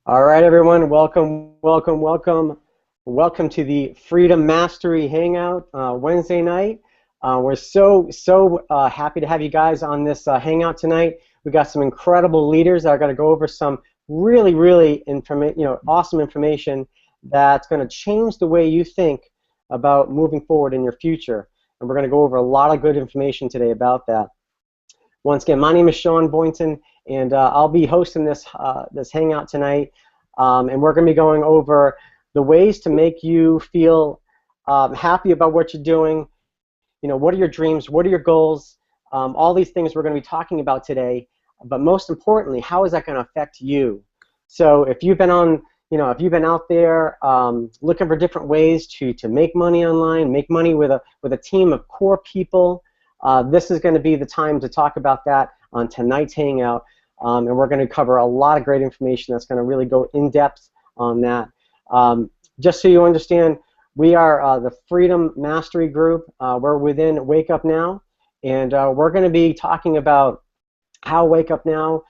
All right, everyone, welcome to the Freedom Mastery Hangout Wednesday night. We're so happy to have you guys on this hangout tonight. We got some incredible leaders that are going to go over some really awesome information that's going to change the way you think about moving forward in your future. And we're going to go over a lot of good information today about that. Once again, my name is Sean Boynton, and I'll be hosting this hangout tonight. And we're going to be going over the ways to make you feel happy about what you're doing. You know, what are your dreams? What are your goals? All these things we're going to be talking about today. But most importantly, how is that going to affect you? So if you've been if you've been out there looking for different ways to make money online, make money with a team of core people. This is going to be the time to talk about that on tonight's Hangout, and we're going to cover a lot of great information that's going to really go in depth on that. Just so you understand, we are the Freedom Mastery Group. We're within Wake Up Now, and we're going to be talking about how Wake Up Now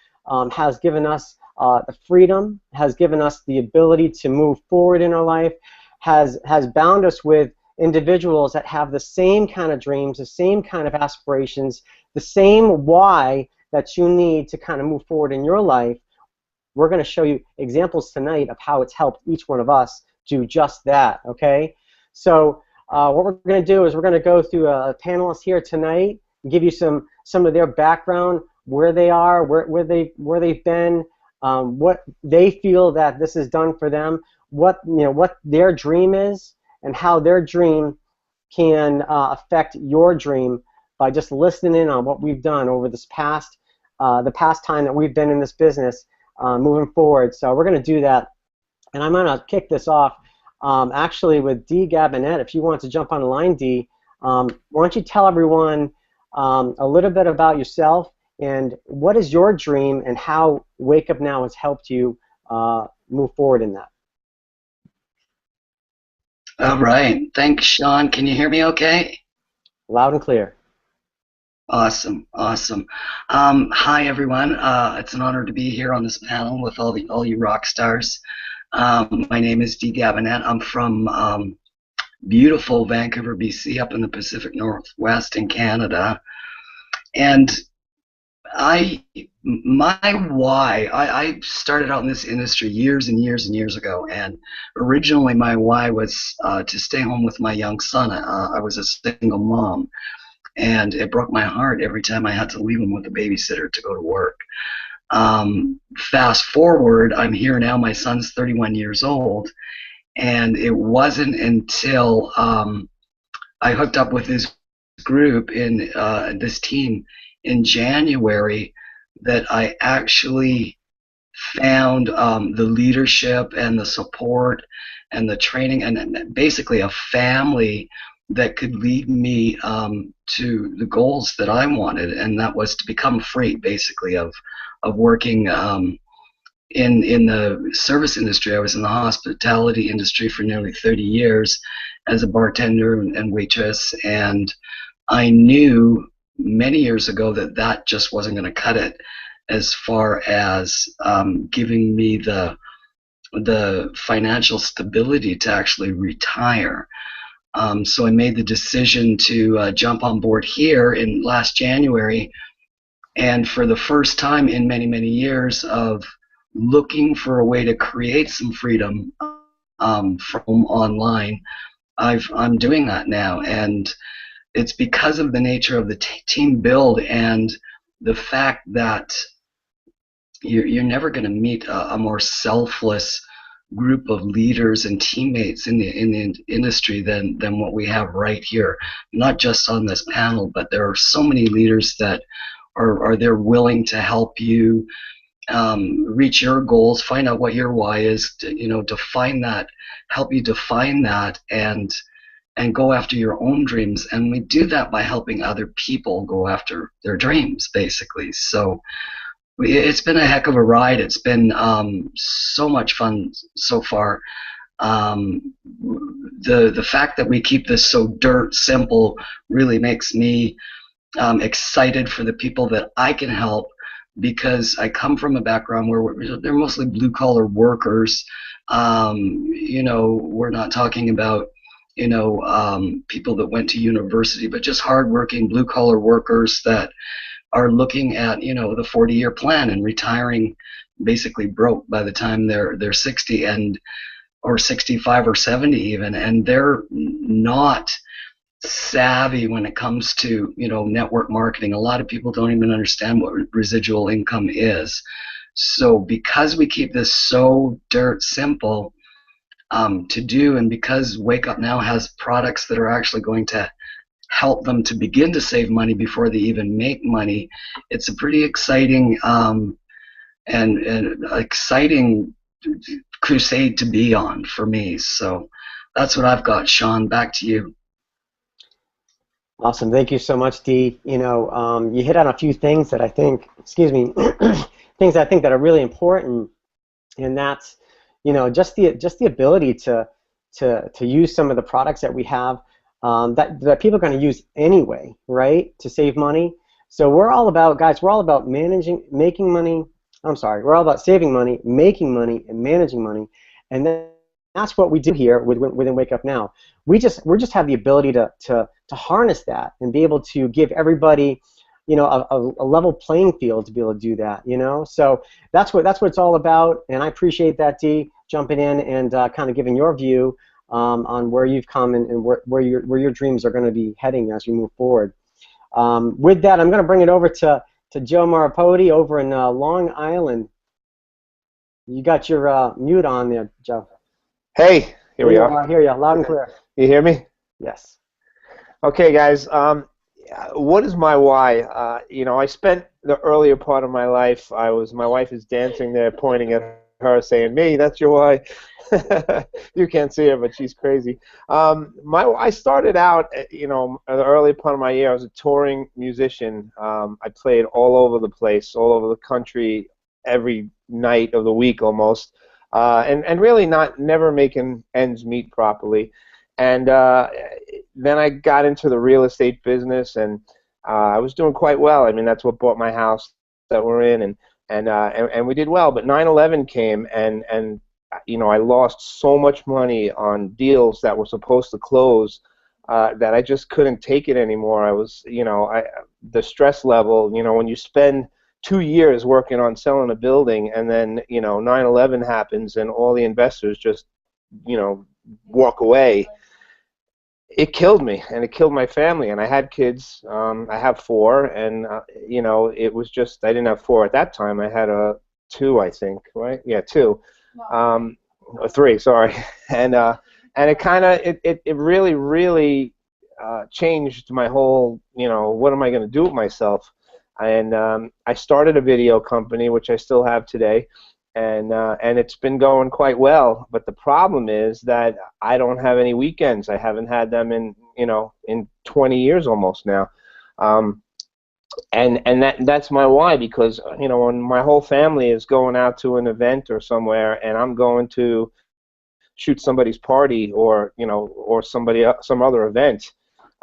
has given us the freedom, has given us the ability to move forward in our life, has bound us with individuals that have the same kind of dreams, the same kind of aspirations, the same why that you need to kind of move forward in your life. We're going to show you examples tonight of how it's helped each one of us do just that, okay? So what we're going to do is we're going to go through a panelist here tonight and give you some of their background, where they are, where they've been, what they feel that this has done for them, what their dream is, and how their dream can affect your dream by just listening in on what we've done over this the past time that we've been in this business moving forward. So we're going to do that, and I'm going to kick this off actually with Dee Gabinet. If you want to jump on the line, Dee, why don't you tell everyone a little bit about yourself and what is your dream and how Wake Up Now has helped you move forward in that. All right. Thanks, Sean. Can you hear me okay? Loud and clear. Awesome. Awesome. Hi, everyone. It's an honor to be here on this panel with all you rock stars. My name is Dee Gabinet. I'm from beautiful Vancouver, BC, up in the Pacific Northwest in Canada. And my why, I started out in this industry years and years and years ago, and originally my why was to stay home with my young son. I was a single mom, and it broke my heart every time I had to leave him with a babysitter to go to work. Fast forward, I'm here now, my son's 31 years old, and it wasn't until I hooked up with this group in this team in January that I actually found the leadership and the support and the training and basically a family that could lead me to the goals that I wanted, and that was to become free, basically, of working in the service industry. I was in the hospitality industry for nearly 30 years as a bartender and waitress, and I knew many years ago that just wasn't going to cut it as far as giving me the financial stability to actually retire. So I made the decision to jump on board here in last January, and for the first time in many, many years of looking for a way to create some freedom from online, I'm doing that now. And it's because of the nature of the team build and the fact that you're never going to meet a more selfless group of leaders and teammates in the industry than what we have right here. Not just on this panel, but there are so many leaders that are there willing to help you reach your goals, find out what your why is, define that, help you define that, and go after your own dreams. And we do that by helping other people go after their dreams, basically. So it's been a heck of a ride. It's been so much fun so far. The fact that we keep this so dirt simple really makes me excited for the people that I can help because I come from a background where they're mostly blue collar workers. We're not talking about people that went to university, but just hardworking blue collar workers that are looking at the 40-year plan and retiring basically broke by the time they're 60 and or 65 or 70 even, and they're not savvy when it comes to network marketing. A lot of people don't even understand what residual income is. So because we keep this so dirt simple to do, and because Wake Up Now has products that are actually going to help them to begin to save money before they even make money, it's a pretty exciting and exciting crusade to be on for me. So that's what I've got. Sean, back to you. Awesome. Thank you so much, Dee. You hit on a few things that I think, excuse me, things I think that are really important, and that's, just the ability to use some of the products that we have that people are going to use anyway, right, to save money. So we're all about, guys, we're all about making money. I'm sorry, we're all about saving money, making money, and managing money, and that's what we do here within Wake Up Now. We just have the ability to harness that and be able to give everybody, a level playing field to be able to do that. So that's what it's all about. And I appreciate that, Dee, jumping in and kind of giving your view on where you've come and where your dreams are going to be heading as we move forward. With that, I'm going to bring it over to Joe Marapodi over in Long Island. You got your mute on there, Joe. Hey, here we are. I hear you loud and clear. You hear me? Yes. Okay, guys. What is my why? I spent the earlier part of my life. My wife is dancing there, pointing at her, saying, "Me, that's your why." You can't see her, but she's crazy. I started out, in the early part of my year. I was a touring musician. I played all over the place, all over the country, every night of the week almost. And really never making ends meet properly. And then I got into the real estate business, and I was doing quite well. I mean, that's what bought my house that we're in, and we did well. But 9/11 came, and I lost so much money on deals that were supposed to close that I just couldn't take it anymore. I was, the stress level, when you spend 2 years working on selling a building, and then 9/11 happens and all the investors just walk away. It killed me, and it killed my family. And I had kids. I have 4, and it was just, I didn't have 4 at that time. I had 2, I think, right? Yeah, 2, or 3, sorry. And it kind of it really changed my whole, what am I going to do with myself? And I started a video company, which I still have today, and it's been going quite well. But the problem is that I don't have any weekends. I haven't had them in 20 years almost now, and that's my why, because when my whole family is going out to an event or somewhere, and I'm going to shoot somebody's party or some other event,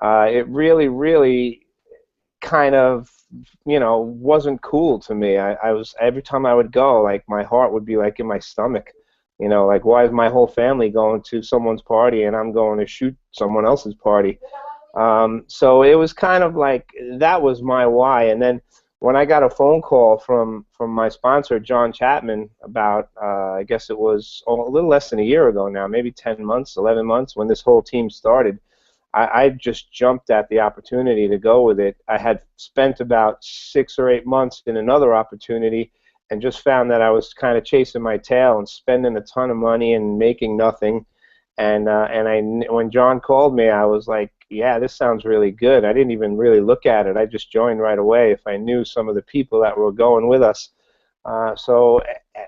it really kind of wasn't cool to me. I was, every time I would go, like, my heart would be like in my stomach, like, why is my whole family going to someone's party and I'm going to shoot someone else's party? So it was kind of like, that was my why. And then when I got a phone call from my sponsor, John Chapman, about I guess it was a little less than a year ago now, maybe 10 months, 11 months, when this whole team started, I just jumped at the opportunity to go with it. I had spent about 6 or 8 months in another opportunity and just found that I was kind of chasing my tail and spending a ton of money and making nothing. And when John called me, I was like, yeah, this sounds really good. I didn't even really look at it. I just joined right away if I knew some of the people that were going with us.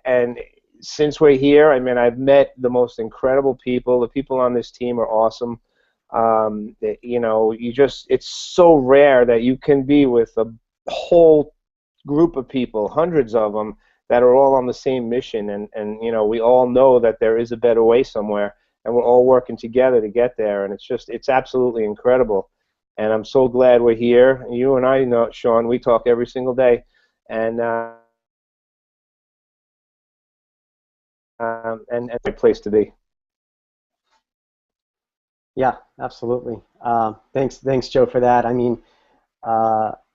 And since we're here, I mean, I've met the most incredible people. The people on this team are awesome. It's so rare that you can be with a whole group of people, hundreds of them, that are all on the same mission, and we all know that there is a better way somewhere, and we're all working together to get there, and it's absolutely incredible. And I'm so glad we're here. You and I know, Sean, we talk every single day, and a great place to be. Yeah, absolutely. Thanks, Joe, for that. I mean,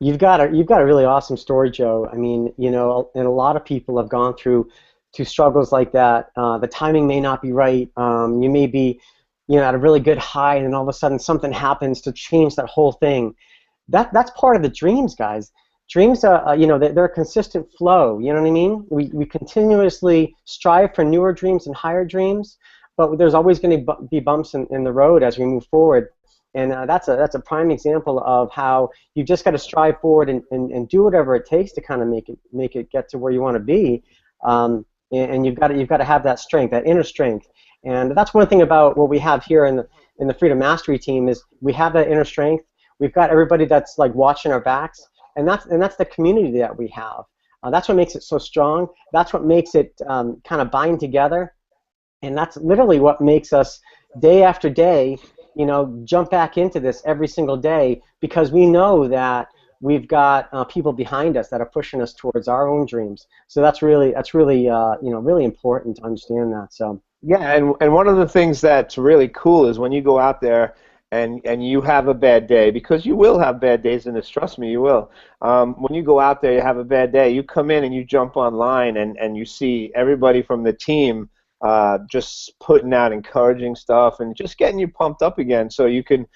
you've got a really awesome story, Joe. I mean, you know, and a lot of people have gone through struggles like that. The timing may not be right. You may be, you know, at a really good high, and then all of a sudden something happens to change that whole thing. That's part of the dreams, guys. Dreams are, you know, they're a consistent flow. You know what I mean? We continuously strive for newer dreams and higher dreams, but there's always going to be bumps in the road as we move forward. And that's a prime example of how you've just got to strive forward and do whatever it takes to kind of make it get to where you want to be. And you've got to have that strength, that inner strength. And that's one thing about what we have here in the Freedom Mastery team is we have that inner strength. We've got everybody that's like watching our backs, and that's the community that we have. That's what makes it so strong. That's what makes it kind of bind together, and that's literally what makes us day after day, you know, jump back into this every single day because we know that we've got people behind us that are pushing us towards our own dreams. So that's really you know, really important to understand that. So Yeah, and one of the things that's really cool is when you go out there and you have a bad day, because you will have bad days in this, trust me, you will. When you go out there, you have a bad day, you come in and you jump online and you see everybody from the team just putting out encouraging stuff and just getting you pumped up again, so you can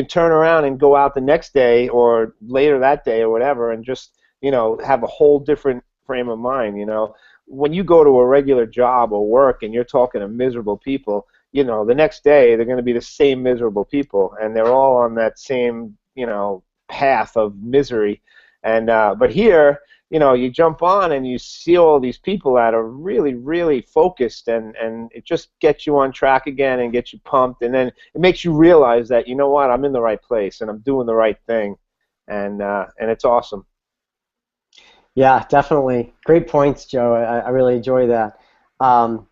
turn around and go out the next day or later that day or whatever and just, you know, have a whole different frame of mind. You know, when you go to a regular job or work and you're talking to miserable people, you know, the next day they're going to be the same miserable people, and they're all on that same, you know, path of misery. And but here, you know, you jump on and you see all these people that are really, really focused, and it just gets you on track again and gets you pumped, and then it makes you realize that, you know what, I'm in the right place and I'm doing the right thing, and it's awesome. yeah, definitely. Great points, Joe. I really enjoy that. Um,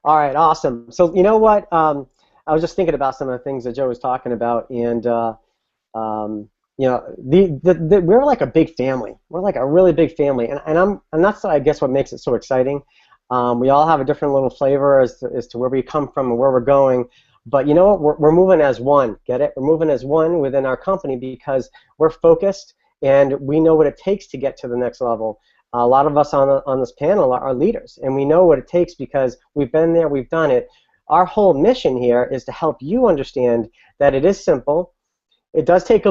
all right, awesome. So you know what? I was just thinking about some of the things that Joe was talking about, and you know, we're like a big family. We're like a really big family, and that's I guess what makes it so exciting. We all have a different little flavor as to where we come from and where we're going. But you know what? We're moving as one. Get it? We're moving as one within our company because we're focused and we know what it takes to get to the next level. A lot of us on this panel are leaders, and we know what it takes because we've been there, we've done it. Our whole mission here is to help you understand that it is simple. It does take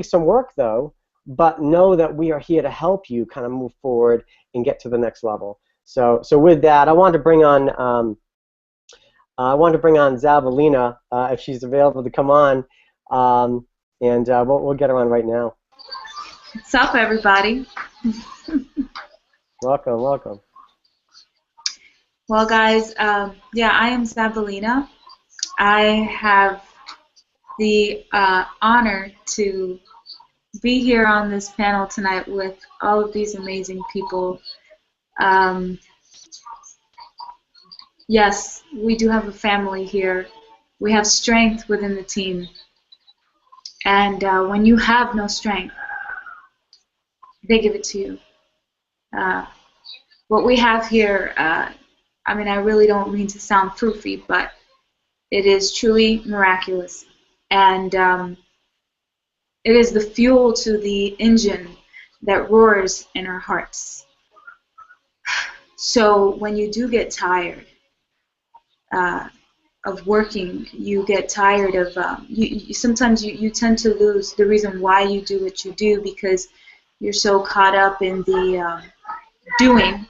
some work, though, but know that we are here to help you kind of move forward and get to the next level. So with that, I wanted to bring on Zavalina if she's available to come on, and we'll get her on right now. What's up, everybody? Welcome, welcome. Well, guys, yeah, I am Zavalina. I have the honor to be here on this panel tonight with all of these amazing people. Yes, we do have a family here. We have strength within the team. And when you have no strength, they give it to you. What we have here, I mean, I really don't mean to sound proofy, but it is truly miraculous. And it is the fuel to the engine that roars in our hearts. So when you do get tired of working, you get tired of, sometimes you tend to lose the reason why you do what you do because you're so caught up in the doing.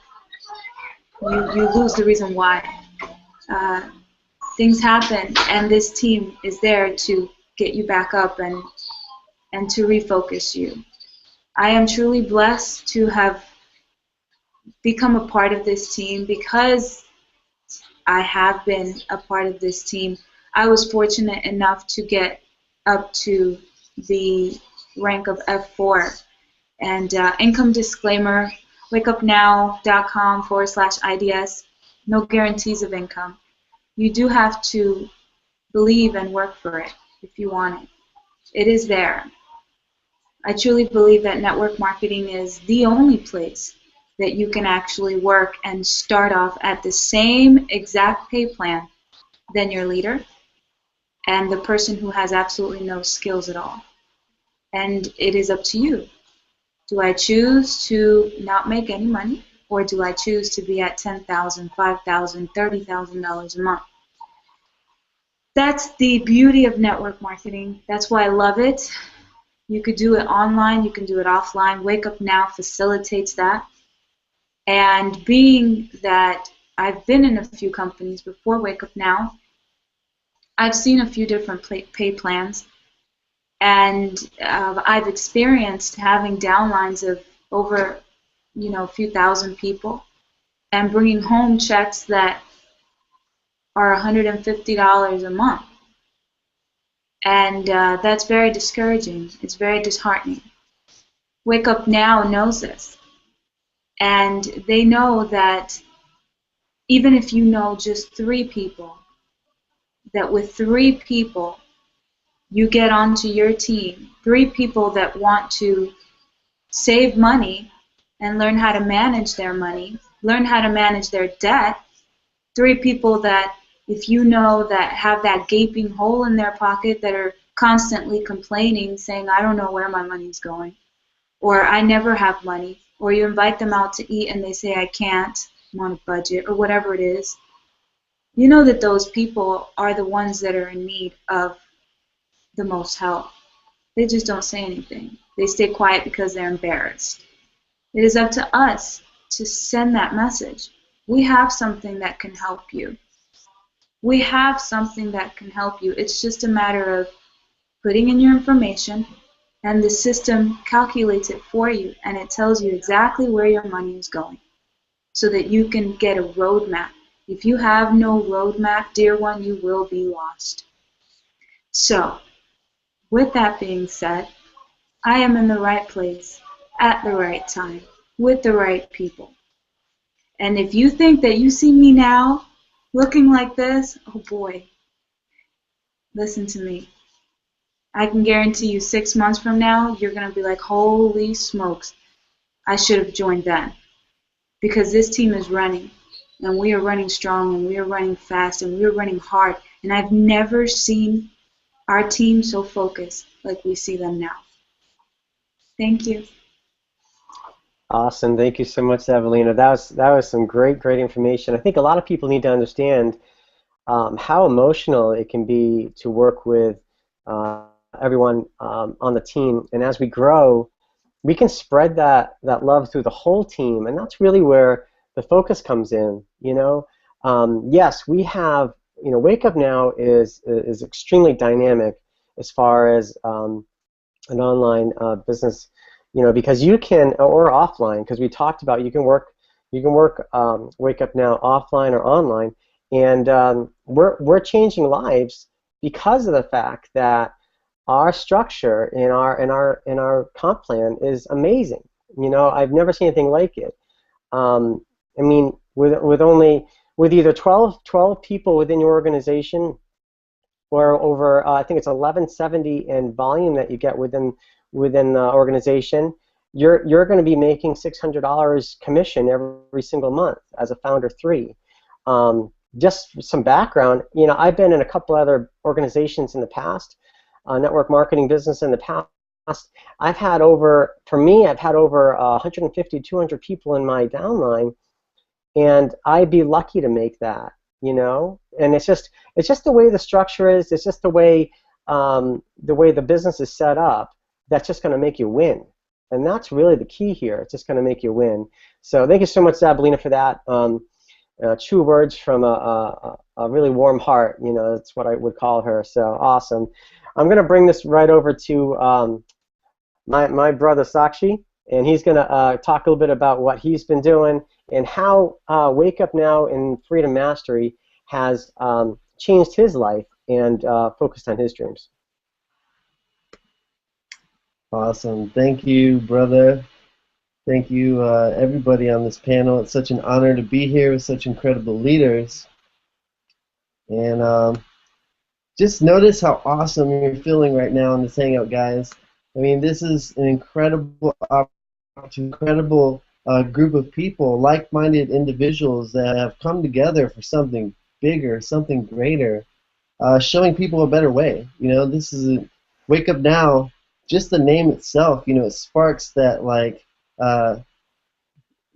You lose the reason why. Things happen, and this team is there to get you back up and to refocus you. I am truly blessed to have become a part of this team because I have been a part of this team. I was fortunate enough to get up to the rank of F4. And income disclaimer, wakeupnow.com/IDS, no guarantees of income. You do have to believe and work for it if you want it. It is there. I truly believe that network marketing is the only place that you can actually work and start off at the same exact pay plan than your leader and the person who has absolutely no skills at all. And it is up to you. Do I choose to not make any money, or do I choose to be at $10,000, $5,000, $30,000 a month? That's the beauty of network marketing. That's why I love it. You could do it online, you can do it offline. Wake Up Now facilitates that. And being that I've been in a few companies before Wake Up Now, I've seen a few different pay plans, and I've experienced having downlines of over, a few thousand people, and bringing home checks that are $150 a month. And that's very discouraging. It's very disheartening. Wake Up Now knows this. And they know that even if you know just 3 people, that with 3 people, you get onto your team, 3 people that want to save money and learn how to manage their money, learn how to manage their debt, 3 people that, if you know, that have that gaping hole in their pocket, that are constantly complaining, saying, I don't know where my money's going, or I never have money, or you invite them out to eat and they say, I can't, I'm on a budget, or whatever it is, you know that those people are the ones that are in need of the most help. They just don't say anything. They stay quiet because they're embarrassed. It is up to us to send that message. We have something that can help you. We have something that can help you. It's just a matter of putting in your information, and the system calculates it for you, and it tells you exactly where your money is going so that you can get a roadmap. If you have no roadmap, dear one, you will be lost. So, with that being said, I am in the right place at the right time with the right people. And if you think that you see me now looking like this, oh boy, listen to me. I can guarantee you 6 months from now, you're going to be like, holy smokes, I should have joined then. Because this team is running, and we are running strong, and we are running fast, and we are running hard. And I've never seen our team so focused like we see them now. Thank you. Awesome. Thank you so much, Evelina. That was some great information. I think a lot of people need to understand how emotional it can be to work with everyone on the team. And as we grow, we can spread that love through the whole team, and that's really where the focus comes in. Yes, we have. Wake Up Now is extremely dynamic as far as an online business. Because you can, or offline, because we talked about you can work Wake Up Now offline or online, and we're changing lives because of the fact that our structure in our comp plan is amazing. I've never seen anything like it. I mean, with either 12 people within your organization, or over I think it's 1170 in volume that you get within the organization, you're going to be making $600 commission every single month as a founder 3. Just some background, I've been in a couple other organizations in the past, network marketing business in the past. I've had over 150, 200 people in my downline, and I'd be lucky to make that, And it's just the way the structure is. It's just the way the business is set up. That's just going to make you win, and that's really the key here. It's just going to make you win. So thank you so much, Zabelina, for that. True words from a really warm heart. That's what I would call her. So awesome. I'm going to bring this right over to my brother Sakshi, and he's going to talk a little bit about what he's been doing and how Wake Up Now and Freedom Mastery has changed his life and focused on his dreams. Awesome. Thank you, brother. Thank you, everybody on this panel. It's such an honor to be here with such incredible leaders. And just notice how awesome you're feeling right now in this Hangout, guys. I mean, this is an incredible group of people, like-minded individuals that have come together for something bigger, something greater, showing people a better way. You know, this is a Wake Up Now. Just the name itself, you know, it sparks that uh,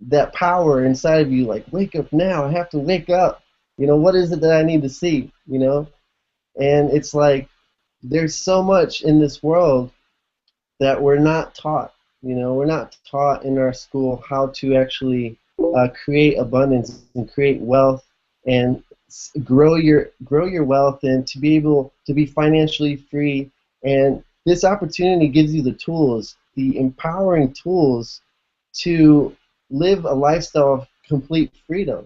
that power inside of you. Like, wake up now! I have to wake up. You know, what is it that I need to see? You know, and it's like there's so much in this world that we're not taught. You know, we're not taught in our school how to actually create abundance and create wealth and grow your wealth and to be able to be financially free. And this opportunity gives you the tools, the empowering tools to live a lifestyle of complete freedom.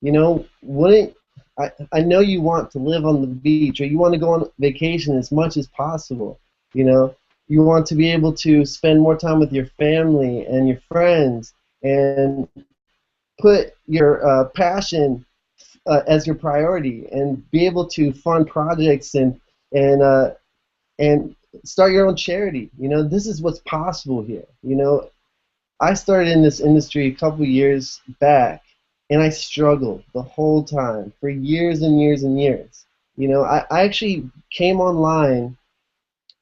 You know, wouldn't I know you want to live on the beach or you want to go on vacation as much as possible. You know, you want to be able to spend more time with your family and your friends and put your passion as your priority and be able to fund projects and and start your own charity. You know, this is what's possible here. You know, I started in this industry a couple years back, and I struggled the whole time for years and years and years. You know, I actually came online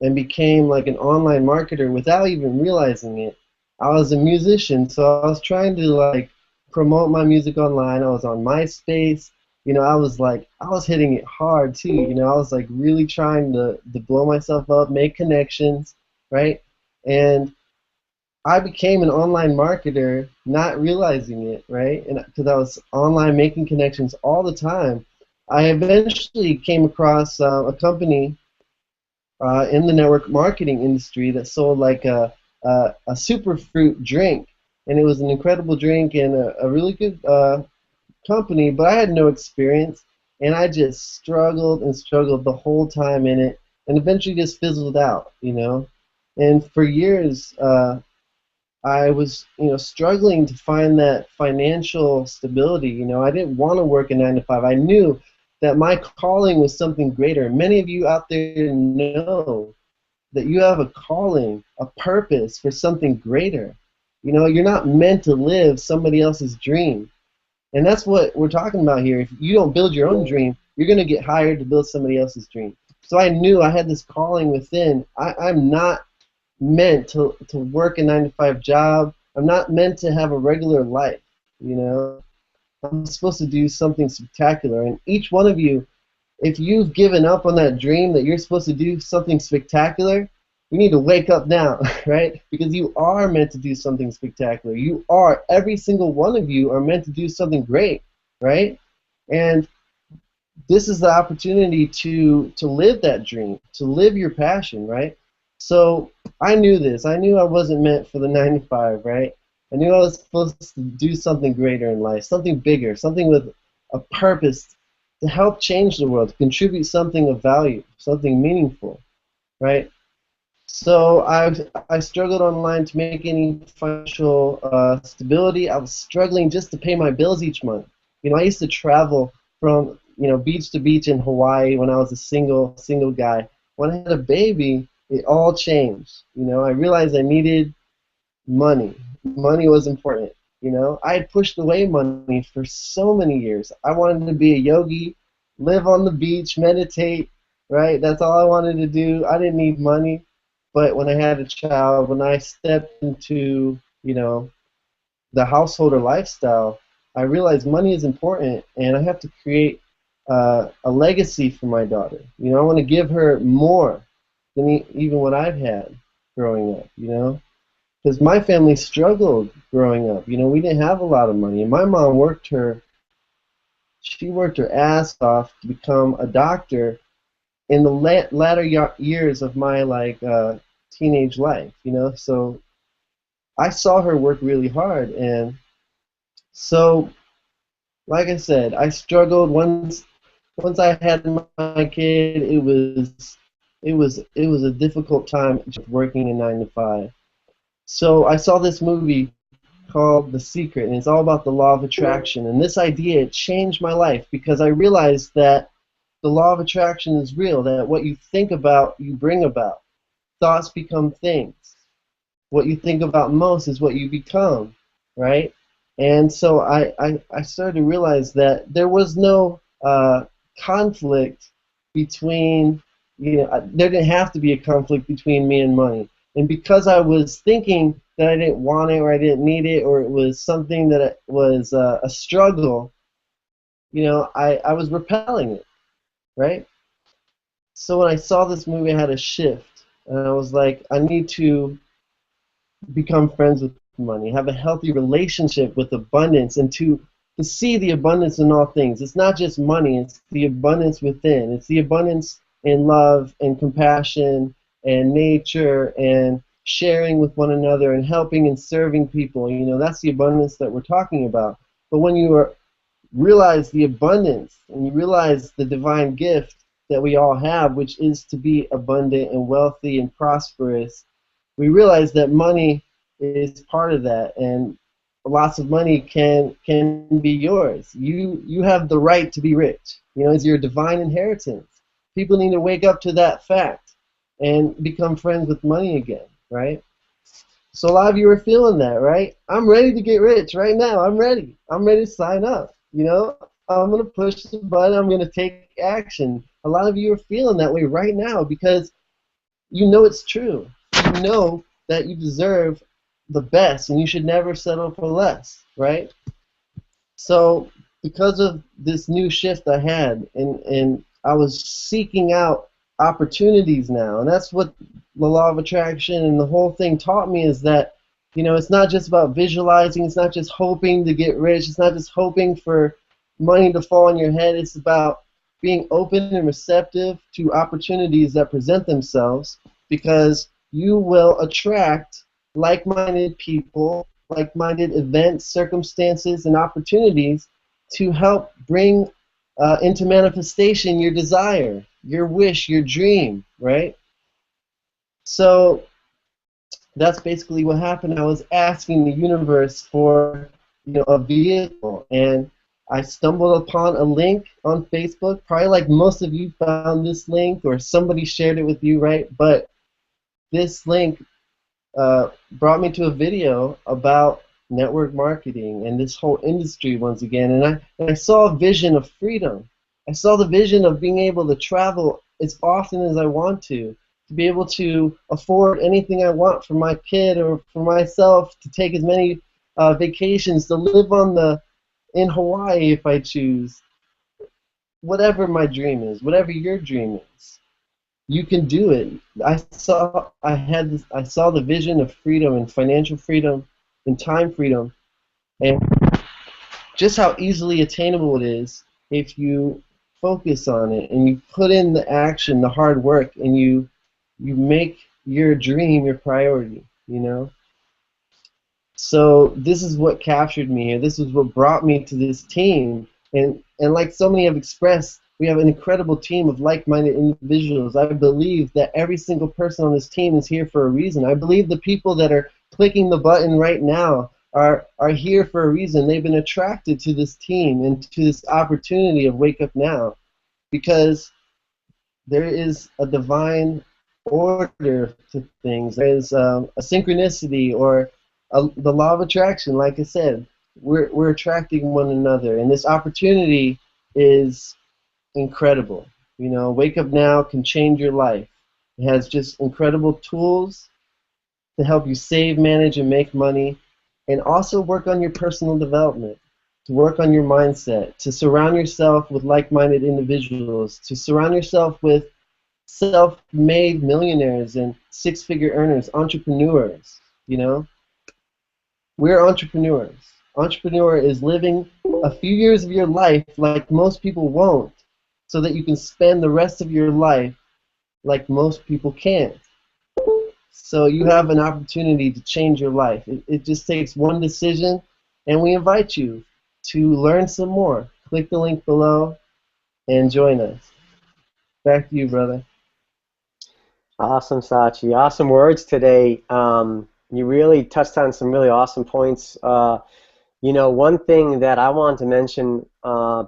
and became like an online marketer without even realizing it. I was a musician, so I was trying to like promote my music online. I was on MySpace. You know, I was hitting it hard too. You know, I was like really trying to blow myself up, make connections, right? And I became an online marketer, not realizing it, right? And because I was online making connections all the time, I eventually came across a company in the network marketing industry that sold like a superfruit drink, and it was an incredible drink and a really good company, but I had no experience, and I just struggled and struggled the whole time in it, and eventually just fizzled out, you know. And for years, I was, you know, struggling to find that financial stability. You know, I didn't want to work a 9 to 5. I knew that my calling was something greater. Many of you out there know that you have a calling, a purpose for something greater. You know, you're not meant to live somebody else's dream. And that's what we're talking about here. If you don't build your own dream, you're going to get hired to build somebody else's dream. So I knew I had this calling within. I'm not meant to work a 9 to 5 job. I'm not meant to have a regular life, you know. I'm supposed to do something spectacular. And each one of you, if you've given up on that dream that you're supposed to do something spectacular, you need to wake up now, right? Because you are meant to do something spectacular. You are, every single one of you are meant to do something great, right? And this is the opportunity to live that dream, to live your passion, right? So I knew this. I knew I wasn't meant for the 9 to 5, right? I knew I was supposed to do something greater in life, something bigger, something with a purpose to help change the world, to contribute something of value, something meaningful, right? So I struggled online to make any financial stability. I was struggling just to pay my bills each month. You know, I used to travel from, you know, beach to beach in Hawaii when I was a single guy. When I had a baby, it all changed. You know, I realized I needed money. Money was important. You know, I had pushed away money for so many years. I wanted to be a yogi, live on the beach, meditate, right? That's all I wanted to do. I didn't need money. But when I had a child, when I stepped into, you know, the householder lifestyle, I realized money is important, and I have to create a legacy for my daughter. You know, I want to give her more than even what I've had growing up. You know, because my family struggled growing up. You know, we didn't have a lot of money, and my mom she worked her ass off to become a doctor in the latter years of my teenage life, you know. So I saw her work really hard, and so like I said, I struggled once I had my kid. It was a difficult time just working a 9 to 5. So I saw this movie called The Secret, and it's all about the law of attraction. And this idea, it changed my life because I realized that the law of attraction is real, that what you think about, you bring about. thoughts become things. What you think about most is what you become, right? And so I started to realize that there was no conflict between, there didn't have to be a conflict between me and money. And because I was thinking that I didn't want it or I didn't need it or it was something that was a struggle, I was repelling it, right? So when I saw this movie, I had a shift. And I was like, I need to become friends with money, have a healthy relationship with abundance, and to see the abundance in all things. It's not just money, it's the abundance within. It's the abundance in love and compassion and nature and sharing with one another and helping and serving people. That's the abundance that we're talking about. But when realize the abundance and you realize the divine gift that we all have, which is to be abundant and wealthy and prosperous, we realize that money is part of that, and lots of money can be yours. You have the right to be rich. It's your divine inheritance. People need to wake up to that fact and become friends with money again, right? So a lot of you are feeling that, right? I'm ready to get rich right now. I'm ready. I'm ready to sign up. I'm going to push the button. I'm going to take action. A lot of you are feeling that way right now because you know it's true. You know that you deserve the best and you should never settle for less, right? So because of this new shift I had and I was seeking out opportunities now, and that's what the law of attraction and the whole thing taught me, is that it's not just about visualizing, it's not just hoping to get rich, it's not just hoping for money to fall on your head, it's about being open and receptive to opportunities that present themselves, because you will attract like-minded people, like-minded events, circumstances, and opportunities to help bring into manifestation your desire, your wish, your dream, right? So that's basically what happened. I was asking the universe for a vehicle, and I stumbled upon a link on Facebook. Probably like most of you found this link or somebody shared it with you, right? But this link brought me to a video about network marketing and this whole industry once again, and I saw a vision of freedom. I saw the vision of being able to travel as often as I want to be able to afford anything I want for my kid or for myself, to take as many vacations, to live in Hawaii if I choose. Whatever my dream is, whatever your dream is, you can do it. I saw the vision of freedom and financial freedom and time freedom, and just how easily attainable it is if you focus on it and you put in the action, the hard work, and you make your dream your priority, So this is what captured me here. This is what brought me to this team. And like so many have expressed, we have an incredible team of like-minded individuals. I believe that every single person on this team is here for a reason. I believe the people that are clicking the button right now are here for a reason. They've been attracted to this team and to this opportunity of Wake Up Now because there is a divine order to things. There is a synchronicity or the law of attraction. Like I said, we're attracting one another, and this opportunity is incredible. Wake Up Now can change your life. It has just incredible tools to help you save, manage, and make money, and also work on your personal development, to work on your mindset, to surround yourself with like-minded individuals, to surround yourself with self-made millionaires and six-figure earners, entrepreneurs, We're entrepreneurs. Entrepreneur is living a few years of your life like most people won't, so that you can spend the rest of your life like most people can't. So you have an opportunity to change your life. It just takes one decision, and we invite you to learn some more. Click the link below and join us. Back to you, brother. Awesome, Sachi. Awesome words today. You really touched on some really awesome points. One thing that I want to mention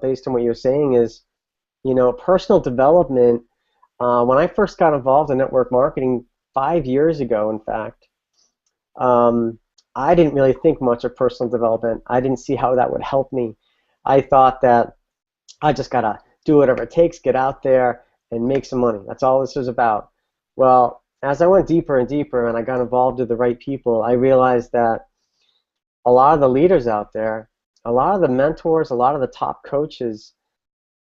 based on what you're saying is, personal development. When I first got involved in network marketing, 5 years ago, in fact, I didn't really think much of personal development. I didn't see how that would help me. I thought that I just gotta do whatever it takes, get out there and make some money. That's all this was about. Well, as I went deeper and deeper and I got involved with the right people, I realized that a lot of the leaders out there, a lot of the mentors, a lot of the top coaches,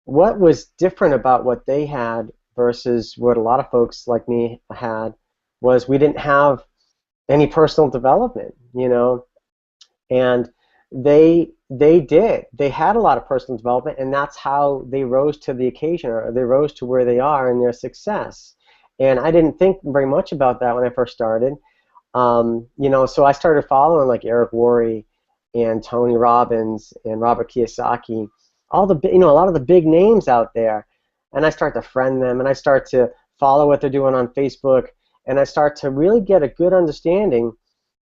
what was different about what they had versus what a lot of folks like me had was we didn't have any personal development, you know, and they had a lot of personal development, and that's how they rose to the occasion, or they rose to where they are in their success. And I didn't think very much about that when I first started. You know, so I started following like Eric Worre and Tony Robbins and Robert Kiyosaki, all the you know, a lot of the big names out there, and I start to friend them, and I start to follow what they're doing on Facebook, and I start to really get a good understanding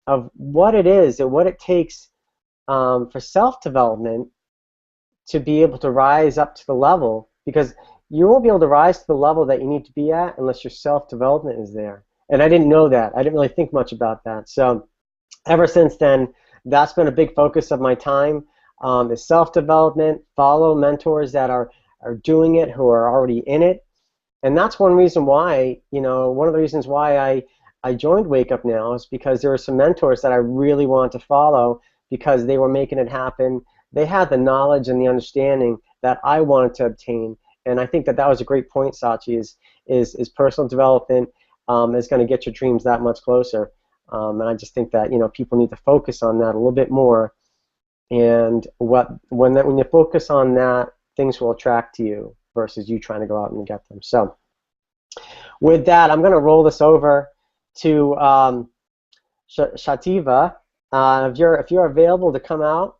of what it is and what it takes for self-development to be able to rise up to the level, because you won't be able to rise to the level that you need to be at unless your self-development is there. And I didn't know that. I didn't really think much about that. So ever since then, that's been a big focus of my time, is self-development, follow mentors that are doing it, who are already in it. And that's one reason why, you know, one of the reasons why I joined Wake Up Now is because there were some mentors that I really wanted to follow because they were making it happen. They had the knowledge and the understanding that I wanted to obtain. And I think that that was a great point, Sachi, is personal development is going to get your dreams that much closer. And I just think that, you know, people need to focus on that a little bit more. And when you focus on that, things will attract to you versus you trying to go out and get them. So with that, I'm going to roll this over to Shativa. If you're available to come out,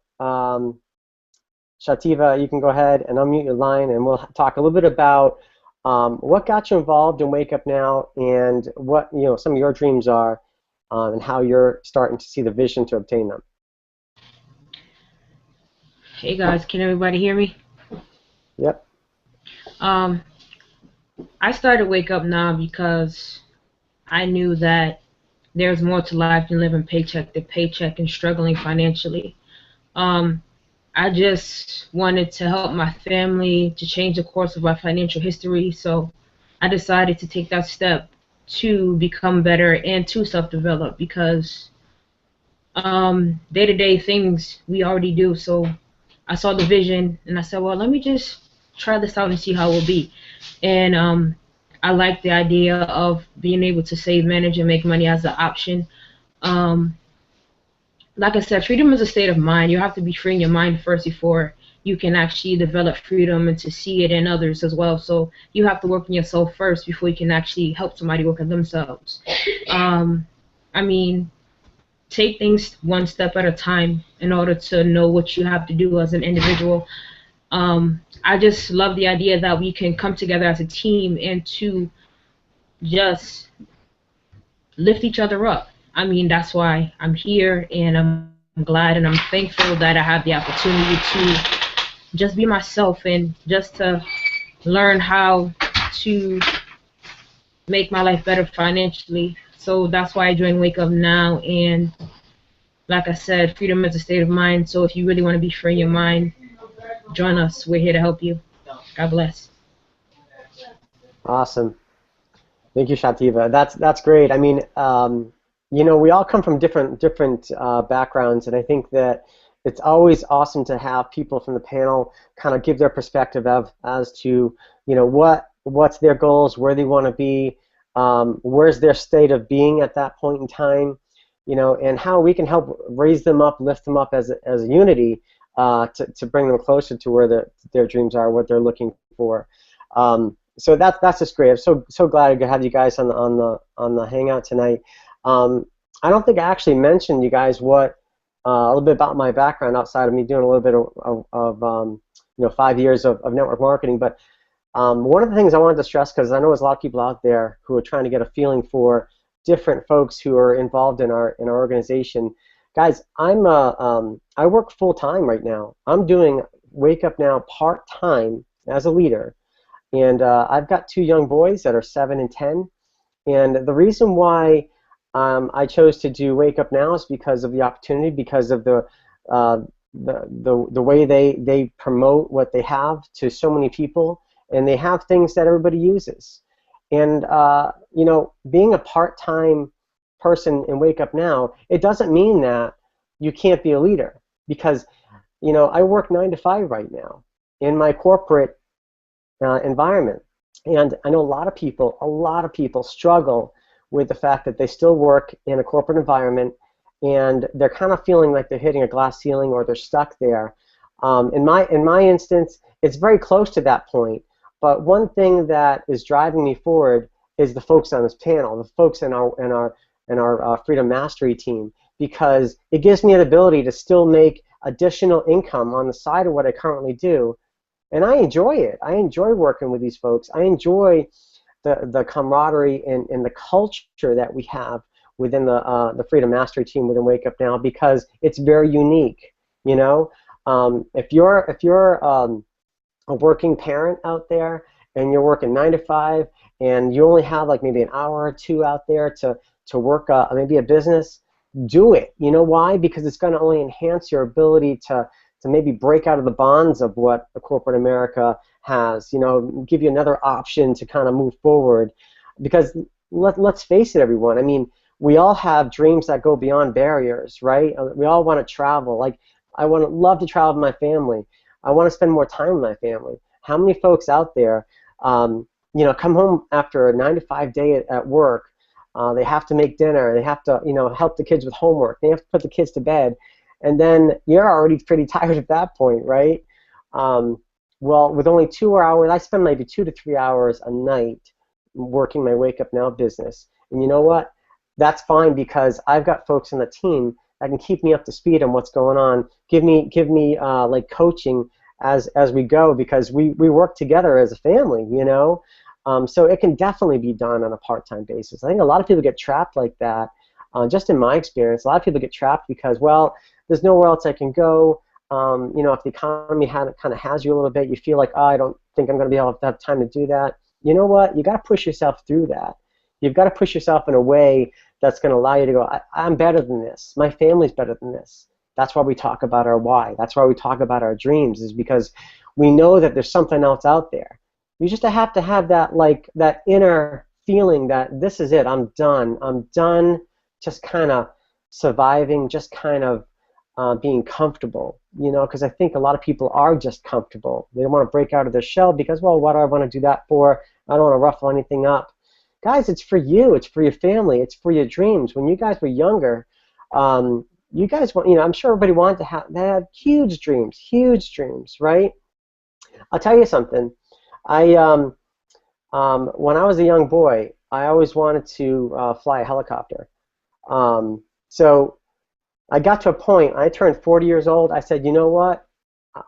Shativa, you can go ahead and unmute your line, and we'll talk a little bit about what got you involved in Wake Up Now, and what, you know, some of your dreams are, and how you're starting to see the vision to obtain them. Hey guys, can everybody hear me? Yep. I started Wake Up Now because I knew that there's more to life than living paycheck to paycheck and struggling financially. I just wanted to help my family to change the course of my financial history, so I decided to take that step to become better and to self-develop, because day-to-day things we already do. So I saw the vision and I said, well, let me just try this out and see how it will be. And I like the idea of being able to save, manage, and make money as an option. Like I said, freedom is a state of mind. You have to be free in your mind first before you can actually develop freedom and to see it in others as well. So you have to work on yourself first before you can actually help somebody work on themselves. I mean, take things one step at a time in order to know what you have to do as an individual. I just love the idea that we can come together as a team and to just lift each other up. I mean, that's why I'm here, and I'm glad and I'm thankful that I have the opportunity to just be myself and just to learn how to make my life better financially. So that's why I joined Wake Up Now. And like I said, freedom is a state of mind. So if you really want to be free in your mind, join us. We're here to help you. God bless. Awesome. Thank you, Shativa. That's great. I mean, you know, we all come from different backgrounds, and I think that it's always awesome to have people from the panel kind of give their perspective as to, you know, what's their goals, where they want to be, where's their state of being at that point in time, you know, and how we can help raise them up, lift them up as a unity, to bring them closer to where their dreams are, what they're looking for. So that's just great. I'm so glad to have you guys on the Hangout tonight. I don't think I actually mentioned you guys a little bit about my background outside of me doing a little bit of you know, 5 years of network marketing. But one of the things I wanted to stress, because I know there's a lot of people out there who are trying to get a feeling for different folks who are involved in our organization. Guys, I work full time right now. I'm doing Wake Up Now part time as a leader. And I've got two young boys that are 7 and 10, And the reason why I chose to do Wake Up Now is because of the opportunity, because of uh, the way they promote what they have to so many people, and they have things that everybody uses. And you know, being a part-time person in Wake Up Now, it doesn't mean that you can't be a leader, because you know, I work 9 to 5 right now in my corporate environment. And I know a lot of people struggle with the fact that they still work in a corporate environment and they're kind of feeling like they're hitting a glass ceiling or they're stuck there. In my instance, it's very close to that point. But one thing that is driving me forward is the folks on this panel, the folks in our Freedom Mastery team, because it gives me the ability to still make additional income on the side of what I currently do. And I enjoy it. I enjoy working with these folks. I enjoy the camaraderie and the culture that we have within the Freedom Mastery team within Wake Up Now, because it's very unique. You know, if you're a working parent out there and you're working 9 to 5 and you only have like maybe an hour or two out there to work maybe a business, do it. You know why? Because it's going to only enhance your ability to maybe break out of the bonds of what the corporate America has, you know, give you another option to kind of move forward. Because let's face it, everyone, I mean, we all have dreams that go beyond barriers, right? We all want to travel. Like, I want to love to travel with my family. I want to spend more time with my family. How many folks out there, you know, come home after a 9 to 5 day at work, they have to make dinner, they have to, you know, help the kids with homework, they have to put the kids to bed, and then you're already pretty tired at that point, right? Well, with only 2 hours, I spend maybe 2 to 3 hours a night working my Wake Up Now business. And you know what? That's fine, because I've got folks on the team that can keep me up to speed on what's going on, give me like coaching as we go, because we work together as a family, you know? So it can definitely be done on a part-time basis. I think a lot of people get trapped like that. Just in my experience, a lot of people get trapped because, well, there's nowhere else I can go. You know, if the economy kind of has you a little bit, you feel like, oh, I don't think I'm going to be able to have time to do that. You know what? You got to push yourself through that. You've got to push yourself in a way that's going to allow you to go, I'm better than this. My family's better than this. That's why we talk about our why. That's why we talk about our dreams, is because we know that there's something else out there. You just have to have that, like, that inner feeling that this is it. I'm done. I'm done just kind of surviving, just kind of being comfortable, you know, because I think a lot of people are just comfortable. They don't want to break out of their shell because, well, what do I want to do that for? I don't want to ruffle anything up. Guys, it's for you. It's for your family. It's for your dreams. When you guys were younger, you guys want, you know, I'm sure everybody wanted to have, they had huge dreams, right? I'll tell you something. When I was a young boy, I always wanted to fly a helicopter. So I got to a point. I turned 40 years old. I said, you know what?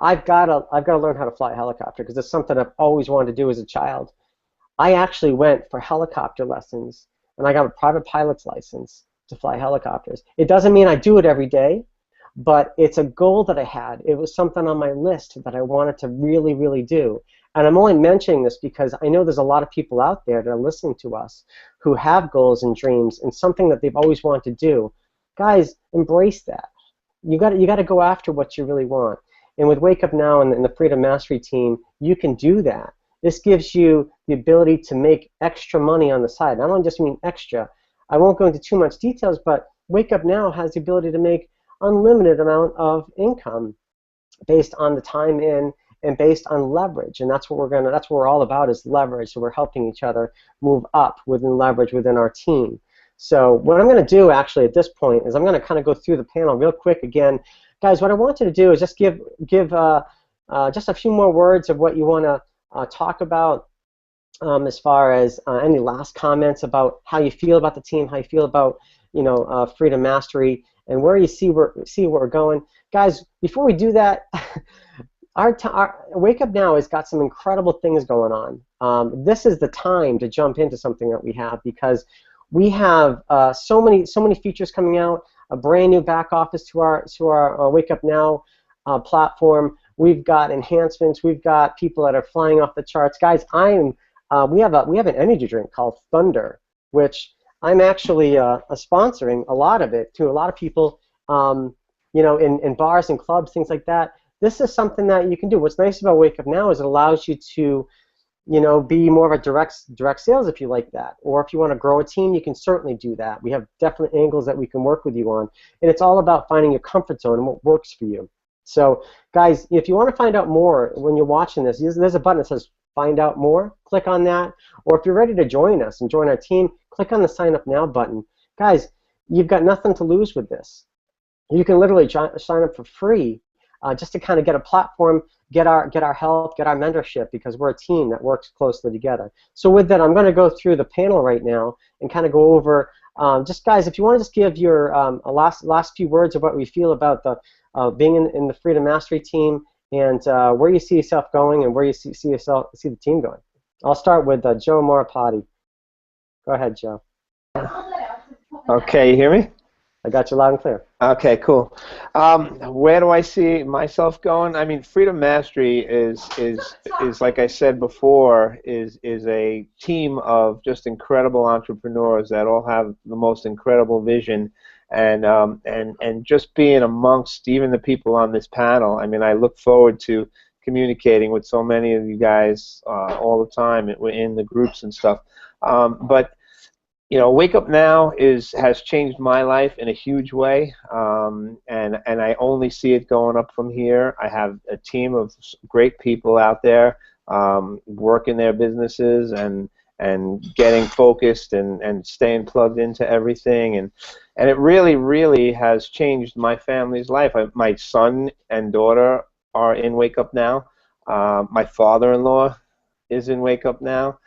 I've got to learn how to fly a helicopter, because it's something I've always wanted to do as a child. I actually went for helicopter lessons, and I got a private pilot's license to fly helicopters. It doesn't mean I do it every day, but it's a goal that I had. It was something on my list that I wanted to really, really do. And I'm only mentioning this because I know there's a lot of people out there that are listening to us who have goals and dreams and something that they've always wanted to do. Guys, embrace that. You got to go after what you really want. And with Wake Up Now and the Freedom Mastery team, you can do that. This gives you the ability to make extra money on the side. I don't just mean extra. I won't go into too much details, but Wake Up Now has the ability to make unlimited amount of income based on the time in and based on leverage. And that's what we're all about, is leverage. So we're helping each other move up within leverage within our team. So what I'm going to do actually at this point is I'm going to kind of go through the panel real quick again. Guys, what I want you to do is just give just a few more words of what you want to talk about, as far as any last comments about how you feel about the team, how you feel about, you know, Freedom Mastery, and where you see where we're going. Guys, before we do that, our Wake Up Now has got some incredible things going on. This is the time to jump into something that we have, because we have so many features coming out. A brand new back office to our Wake Up Now platform. We've got enhancements. We've got people that are flying off the charts. Guys, we have an energy drink called Thunder, which I'm actually sponsoring a lot of it to a lot of people, you know, in bars and clubs, things like that. This is something that you can do. What's nice about Wake Up Now is it allows you to, you know, be more of a direct sales if you like that. Or if you want to grow a team, you can certainly do that. We have definite angles that we can work with you on. And it's all about finding your comfort zone and what works for you. So, guys, if you want to find out more when you're watching this, there's a button that says Find Out More. Click on that. Or if you're ready to join us and join our team, click on the Sign Up Now button. Guys, you've got nothing to lose with this. You can literally sign up for free just to kind of get a platform, get our help, get our mentorship, because we're a team that works closely together. So with that, I'm going to go through the panel right now and kind of go over, just guys, if you want to just give your last few words of what we feel about the being in the Freedom Mastery team, and where you see yourself going and where you see the team going. I'll start with Joe Morapati. Go ahead, Joe. Okay, you hear me? I got you loud and clear. Okay, cool. Where do I see myself going? I mean, Freedom Mastery is like I said before, is a team of just incredible entrepreneurs that all have the most incredible vision, and just being amongst even the people on this panel. I mean, I look forward to communicating with so many of you guys all the time in the groups and stuff. But you know, Wake Up Now has changed my life in a huge way, and I only see it going up from here. I have a team of great people out there working their businesses and getting focused and staying plugged into everything, and it really has changed my family's life. My son and daughter are in Wake Up Now. My father-in-law is in Wake Up Now.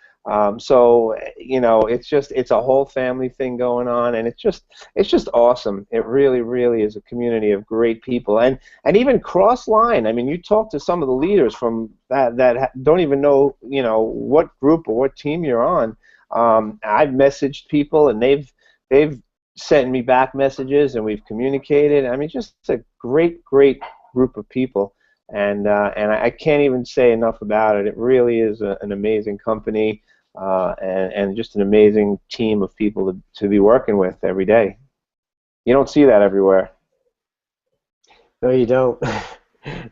So you know, it's a whole family thing going on, and it's just awesome. It really is a community of great people, and even cross line. I mean, you talk to some of the leaders from that don't even know, you know, what group or what team you're on. I've messaged people, and they've sent me back messages, and we've communicated. I mean, just a great group of people. And I can't even say enough about it. It really is an amazing company, and just an amazing team of people to be working with every day. You don't see that everywhere. No, you don't.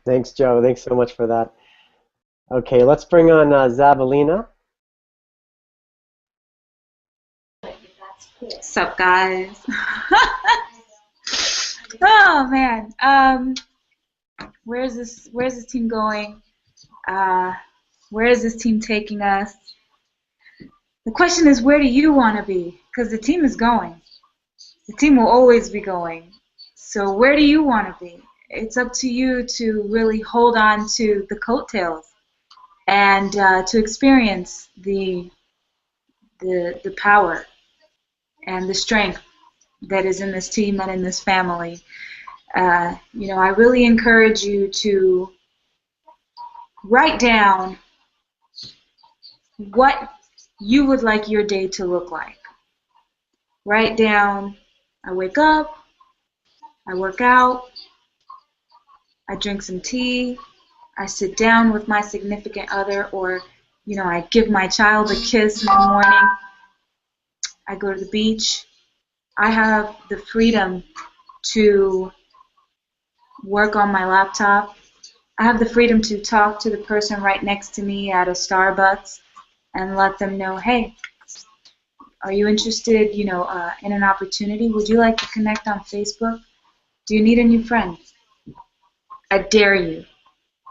Thanks, Joe. Thanks so much for that. Okay, let's bring on Zabalina. What's up, guys? Oh man. Where's this team going? Where is this team taking us? The question is, where do you want to be? Because the team is going. The team will always be going. So where do you want to be? It's up to you to really hold on to the coattails and to experience the power and the strength that is in this team and in this family. You know, I really encourage you to write down what you would like your day to look like. Write down, I wake up, I work out, I drink some tea, I sit down with my significant other, or, you know, I give my child a kiss in the morning, I go to the beach. I have the freedom to work on my laptop. I have the freedom to talk to the person right next to me at a Starbucks and let them know, hey, are you interested, you know, in an opportunity? Would you like to connect on Facebook? Do you need a new friend? I dare you.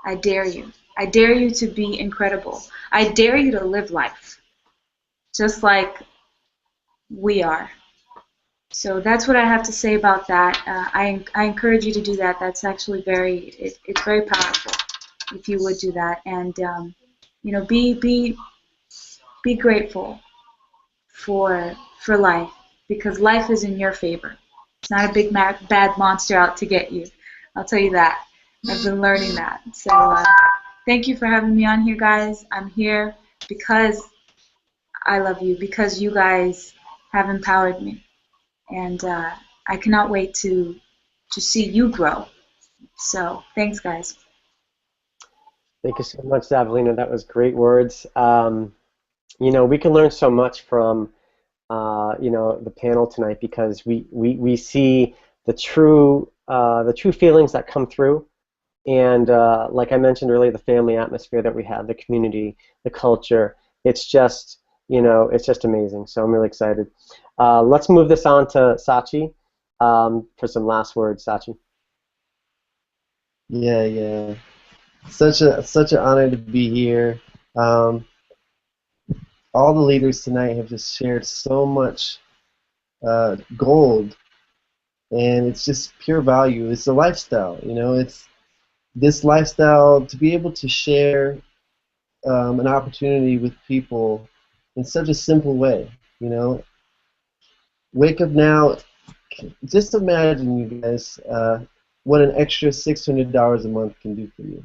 I dare you. I dare you to be incredible. I dare you to live life, just like we are. So that's what I have to say about that. I encourage you to do that. That's actually it's very powerful if you would do that. And you know, be grateful for life, because life is in your favor. It's not a big bad monster out to get you. I'll tell you that. I've been learning that. So thank you for having me on here, guys. I'm here because I love you, because you guys have empowered me. And I cannot wait to see you grow. So thanks, guys. Thank you so much, Zabalina. That was great words. You know, we can learn so much from you know, the panel tonight, because we see the true feelings that come through. And like I mentioned earlier, the family atmosphere that we have, the community, the culture, it's just, you know, it's just amazing. So I'm really excited. Let's move this on to Sachi for some last words, Sachi. Yeah, yeah. Such an honor to be here. Um, all the leaders tonight have just shared so much gold, and it's just pure value. It's a lifestyle, you know. It's this lifestyle to be able to share an opportunity with people in such a simple way. You know, wake up now. Just imagine, you guys, what an extra $600 a month can do for you.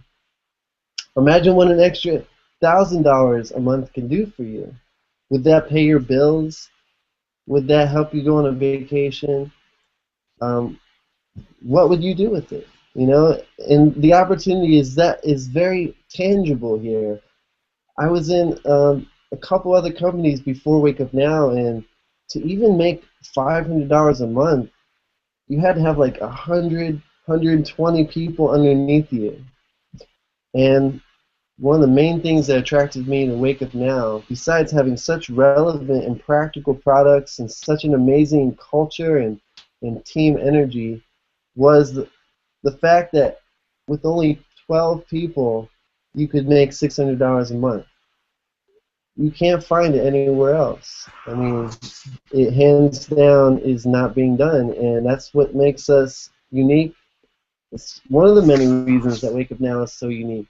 Imagine what an extra $1,000 a month can do for you. Would that pay your bills? Would that help you go on a vacation? Um, what would you do with it? You know, and the opportunity is very tangible here. I was in a couple other companies before Wake Up Now, and to even make $500 a month, you had to have like 120 people underneath you. And one of the main things that attracted me to Wake Up Now, besides having such relevant and practical products and such an amazing culture and team energy, was the fact that with only 12 people, you could make $600 a month. You can't find it anywhere else. I mean, it hands down is not being done, and that's what makes us unique. It's one of the many reasons that Wake Up Now is so unique.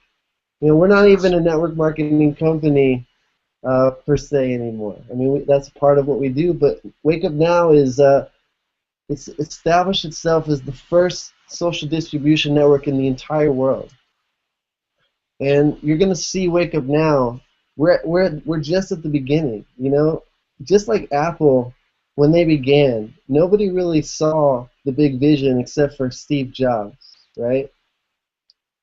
You know, we're not even a network marketing company per se anymore. I mean, that's part of what we do, but Wake Up Now is it's established itself as the first social distribution network in the entire world. And you're going to see Wake Up Now. We're just at the beginning, you know? Just like Apple, when they began, nobody really saw the big vision except for Steve Jobs, right?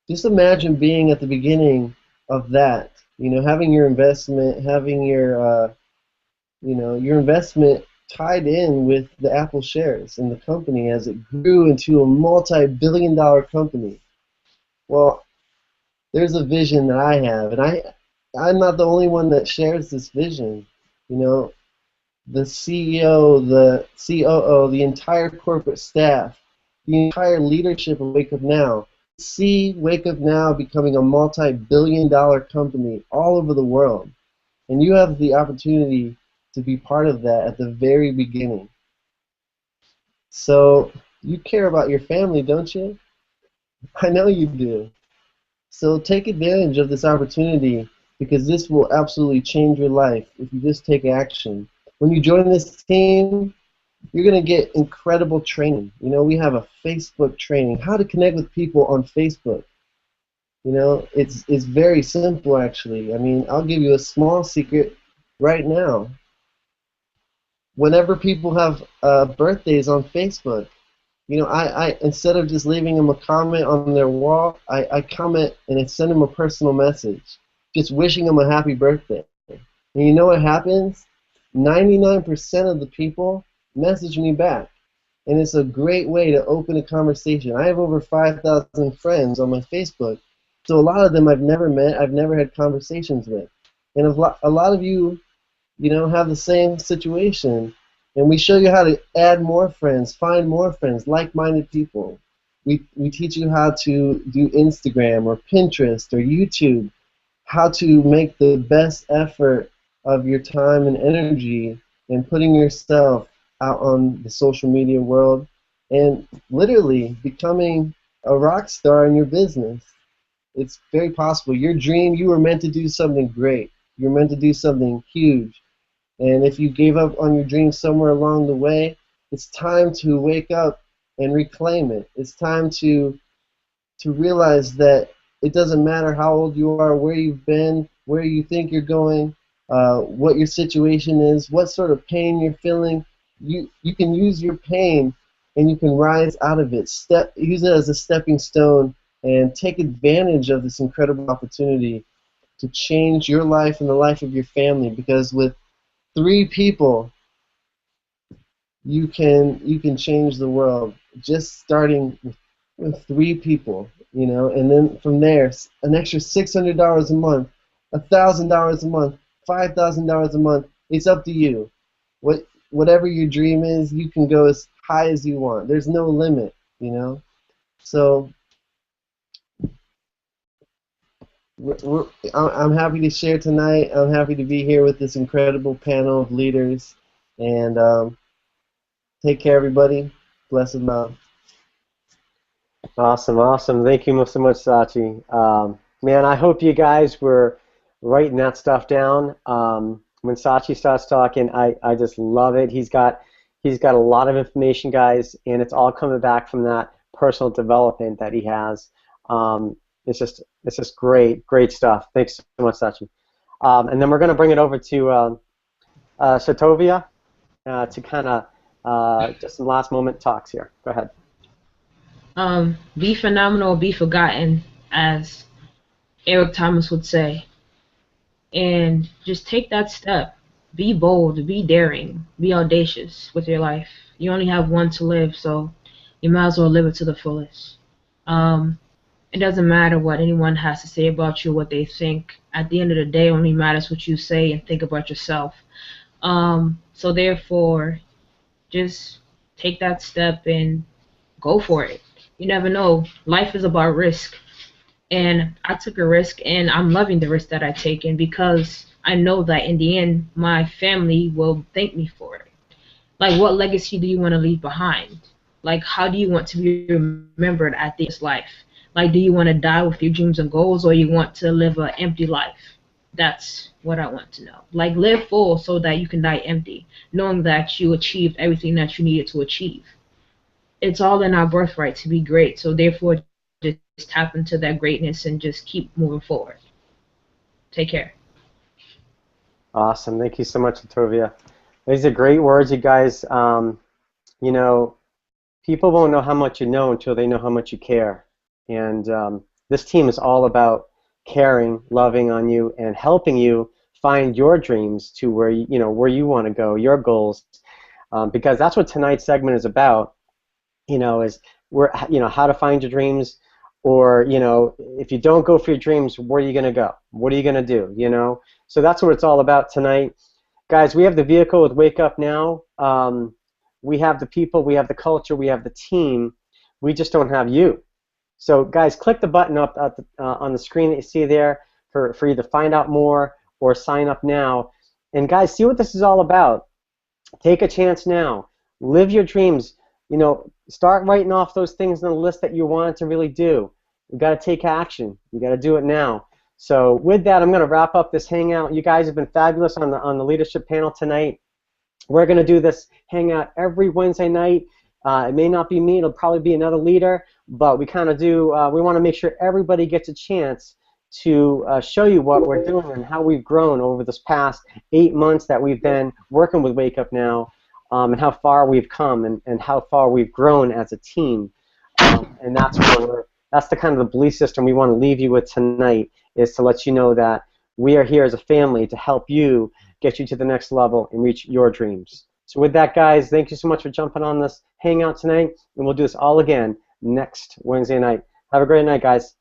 Just imagine being at the beginning of that, you know, having your investment, having you know, your investment tied in with the Apple shares in the company as it grew into a multi-billion-dollar company. Well, there's a vision that I have, and I'm not the only one that shares this vision. You know, the CEO, the COO, the entire corporate staff, the entire leadership of Wake Up Now see Wake Up Now becoming a multi-billion-dollar company all over the world. And you have the opportunity to be part of that at the very beginning. So you care about your family, don't you? I know you do. So take advantage of this opportunity, because this will absolutely change your life if you just take action. When you join this team, you're going to get incredible training. You know, we have a Facebook training, how to connect with people on Facebook. You know, it's very simple, actually. I mean, I'll give you a small secret right now. Whenever people have birthdays on Facebook, you know, I instead of just leaving them a comment on their wall, I comment and I send them a personal message, just wishing them a happy birthday. And you know what happens? 99% of the people message me back. And it's a great way to open a conversation. I have over 5,000 friends on my Facebook, so a lot of them I've never met, I've never had conversations with. And a lot of you, you know, have the same situation. And we show you how to add more friends, find more friends, like-minded people. We teach you how to do Instagram or Pinterest or YouTube, how to make the best effort of your time and energy in putting yourself out on the social media world and literally becoming a rock star in your business. It's very possible. Your dream, you were meant to do something great. You're meant to do something huge. And if you gave up on your dream somewhere along the way, it's time to wake up and reclaim it. It's time to realize that it doesn't matter how old you are, where you've been, where you think you're going, what your situation is, what sort of pain you're feeling. You can use your pain and you can rise out of it. Use it as a stepping stone and take advantage of this incredible opportunity to change your life and the life of your family, because with 3 people you can change the world just starting with 3 people, and then from there an extra $600 a month, $1,000 a month, $5,000 a month. It's up to you. Whatever your dream is, you can go as high as you want. There's no limit. So I'm happy to share tonight. I'm happy to be here with this incredible panel of leaders, and take care, everybody. Blessed love. Awesome, awesome. Thank you so much, Sachi. Man, I hope you guys were writing that stuff down. When Sachi starts talking, I just love it. He's got a lot of information, guys, and it's all coming back from that personal development that he has. It's just great stuff. Thanks so much, Sachi. And then we're going to bring it over to Shatovia to kind of just some last moment talks here. Go ahead. Be phenomenal, be forgotten, as Eric Thomas would say. And just take that step. Be bold, be daring, be audacious with your life. You only have one to live, so you might as well live it to the fullest. It doesn't matter what anyone has to say about you, what they think. At the end of the day, it only matters what you say and think about yourself. So therefore, just take that step and go for it. You never know. Life is about risk. And I took a risk, and I'm loving the risk that I've taken because I know that in the end, my family will thank me for it. Like, what legacy do you want to leave behind? Like, how do you want to be remembered at this life? Like, do you want to die with your dreams and goals, or you want to live an empty life? That's what I want to know. Like, live full so that you can die empty, knowing that you achieved everything that you needed to achieve. It's all in our birthright to be great, so therefore, just tap into that greatness and just keep moving forward. Take care. Awesome. Thank you so much, Shatovia. These are great words, you guys. You know, people won't know how much you know until they know how much you care. And this team is all about caring, loving on you, and helping you find your dreams to where where you want to go, your goals, because that's what tonight's segment is about. Is how to find your dreams, or if you don't go for your dreams, where are you going to go? What are you going to do? So that's what it's all about tonight, guys. We have the vehicle with Wake Up Now. We have the people, we have the culture, we have the team. We just don't have you. So guys, click the button up on the screen that you see there for you to find out more or sign up now. And guys, see what this is all about. Take a chance now. Live your dreams. Start writing off those things on the list that you wanted to really do. You got to take action. You got to do it now. So with that, I'm going to wrap up this hangout. You guys have been fabulous on the leadership panel tonight. We're going to do this hangout every Wednesday night. It may not be me. It'll probably be another leader. But we kind of do. We want to make sure everybody gets a chance to show you what we're doing and how we've grown over this past 8 months that we've been working with Wake Up Now. And how far we've come and how far we've grown as a team. And that's the kind of the belief system we want to leave you with tonight, is to let you know that we are here as a family to help you get you to the next level and reach your dreams. So with that, guys, thank you so much for jumping on this hangout tonight, and we'll do this all again next Wednesday night. Have a great night, guys.